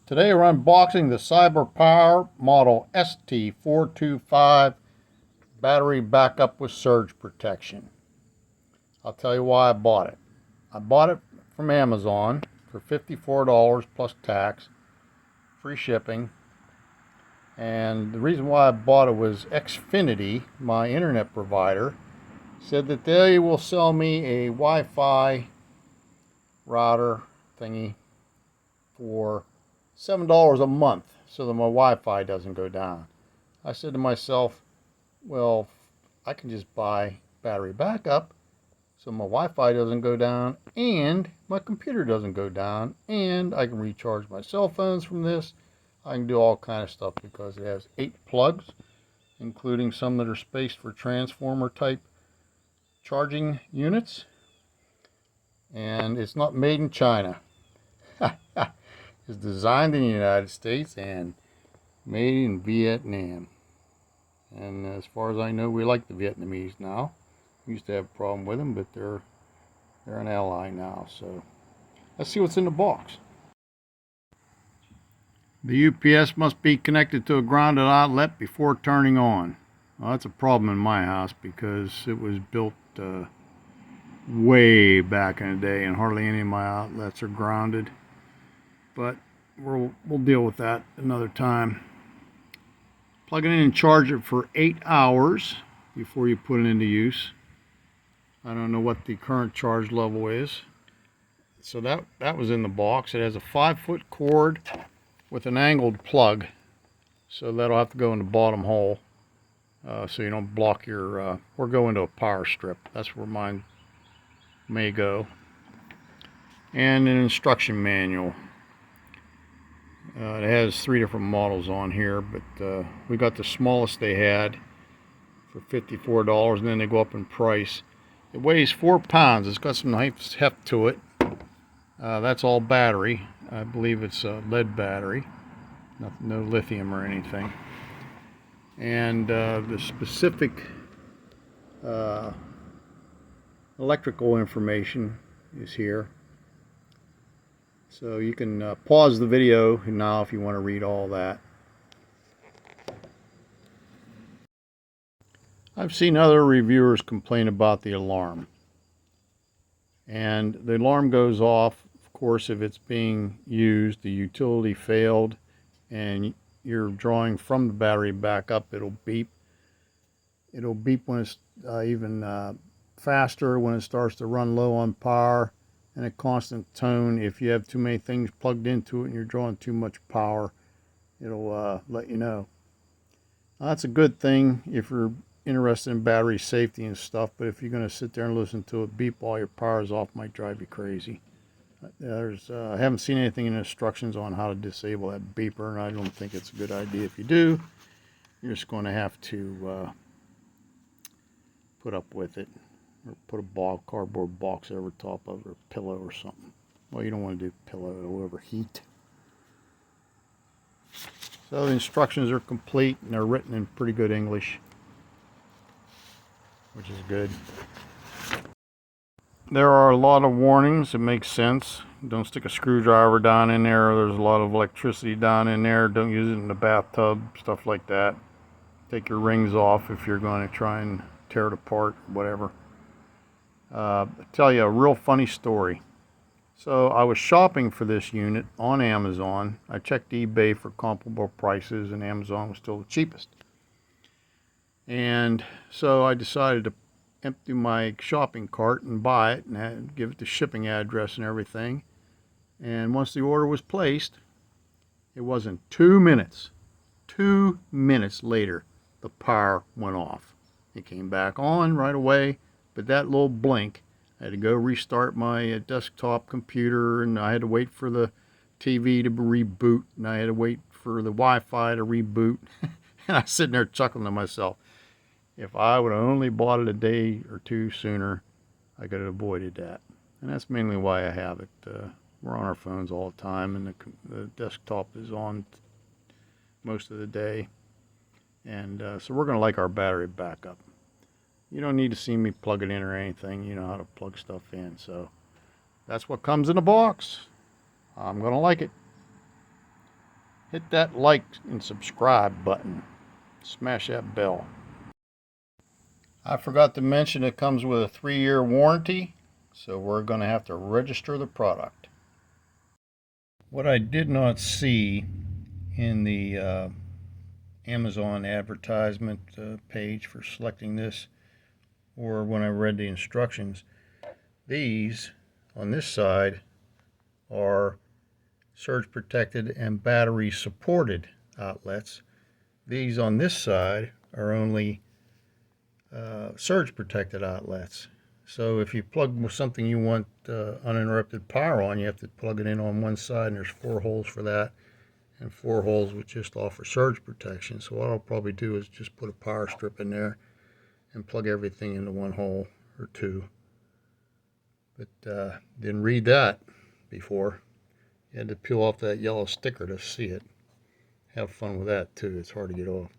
Today we're unboxing the CyberPower model ST425 battery backup with surge protection. I'll tell you why I bought it. I bought it from Amazon for $54 plus tax, free shipping. And the reason why I bought it was Xfinity, my internet provider, said that they will sell me a Wi-Fi router thingy for $7 a month so that my Wi-Fi doesn't go down. I said to myself, well, I can just buy battery backup so my Wi-Fi doesn't go down and my computer doesn't go down, and I can recharge my cell phones from this. I can do all kind of stuff because it has 8 plugs, including some that are spaced for transformer type charging units, and it's not made in China. It's designed in the United States and made in Vietnam. And as far as I know, we like the Vietnamese now. We used to have a problem with them, but they're an ally now. So let's see what's in the box. The UPS must be connected to a grounded outlet before turning on. Well, that's a problem in my house because it was built way back in the day and hardly any of my outlets are grounded. But we'll deal with that another time. Plug it in and charge it for 8 hours before you put it into use. I don't know what the current charge level is. So that was in the box. It has a 5-foot cord with an angled plug, so that'll have to go in the bottom hole so you don't block your or go into a power strip. That's where mine may go. And an instruction manual. It has 3 different models on here, but we got the smallest they had for $54, and then they go up in price. It weighs 4 pounds. It's got some nice heft to it. That's all battery. I believe it's a lead battery, no lithium or anything. And the specific electrical information is here. So you can pause the video now if you want to read all that. I've seen other reviewers complain about the alarm. And the alarm goes off, of course, if it's being used, the utility failed, and you're drawing from the battery backup, it'll beep. It'll beep when it's even faster, when it starts to run low on power, and a constant tone. If you have too many things plugged into it and you're drawing too much power, it'll let you know. Now, that's a good thing if you're interested in battery safety and stuff, but if you're going to sit there and listen to it beep while your power is off, might drive you crazy. I haven't seen anything in the instructions on how to disable that beeper, and I don't think it's a good idea. If you do, you're just going to have to put up with it, or put a cardboard box over top of it, or a pillow or something. Well, you don't want to do pillow, it'll overheat. So the instructions are complete, and they're written in pretty good English, which is good. There are a lot of warnings. It makes sense. Don't stick a screwdriver down in there. There's a lot of electricity down in there. Don't use it in the bathtub, stuff like that. Take your rings off if you're going to try and tear it apart, whatever. I'll tell you a real funny story. So I was shopping for this unit on Amazon. I checked eBay for comparable prices, and Amazon was still the cheapest. And so I decided to empty my shopping cart and buy it and give it the shipping address and everything. And once the order was placed, it wasn't 2 minutes. 2 minutes later, the power went off. It came back on right away, but that little blink, I had to go restart my desktop computer, and I had to wait for the TV to reboot, and I had to wait for the Wi-Fi to reboot. And I was sitting there chuckling to myself. If I would have only bought it a day or two sooner, I could have avoided that. And that's mainly why I have it. We're on our phones all the time, and the desktop is on most of the day. And so we're going to like our battery backup. You don't need to see me plug it in or anything. You know how to plug stuff in. So that's what comes in the box. I'm going to like it. hit that like and subscribe button. Smash that bell. I forgot to mention it comes with a 3-year warranty, so we're going to have to register the product. What I did not see in the Amazon advertisement page for selecting this, or when I read the instructions, these on this side are surge protected and battery supported outlets. These on this side are only surge protected outlets. So if you plug something you want uninterrupted power on, you have to plug it in on one side, and there's 4 holes for that, and 4 holes which just offer surge protection. So what I'll probably do is just put a power strip in there and plug everything into 1 hole or 2. But didn't read that before. You had to peel off that yellow sticker to see it. Have fun with that too. It's hard to get off.